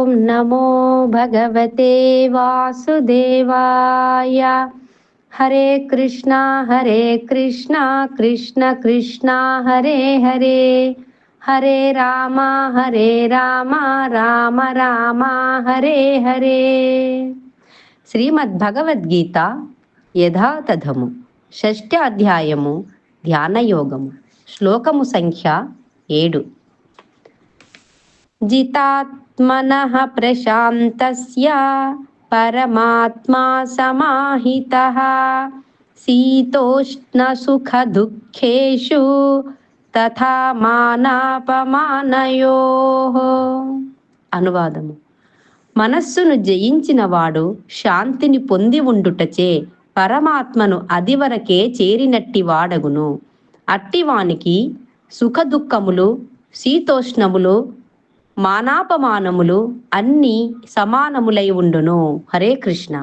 ఓం నమో భగవతే వాసుదేవాయ. హరే కృష్ణ కృష్ణ కృష్ణ హరే హరే, హరే రామ రామ రామ హరే హరే. శ్రీమద్ భగవద్గీత యథాతథము, షష్ఠ అధ్యాయము, ధ్యానయోగము, శ్లోకము సంఖ్య 7. జితాత్మనః ప్రశాంతస్య పరమాత్మా సమాహితః శీతోష్ణ సుఖ దుఃఖేషు తథా మానాపమానయోః. అనువాదము: మనస్సును జయించిన వాడు శాంతిని పొంది ఉండుటచే పరమాత్మను అదివరకే చేరినట్టి వాడగును. అట్టివానికి సుఖదుఖములు, శీతోష్ణములు, మానాపమానములు అన్నీ సమానములై ఉండును. హరే కృష్ణ.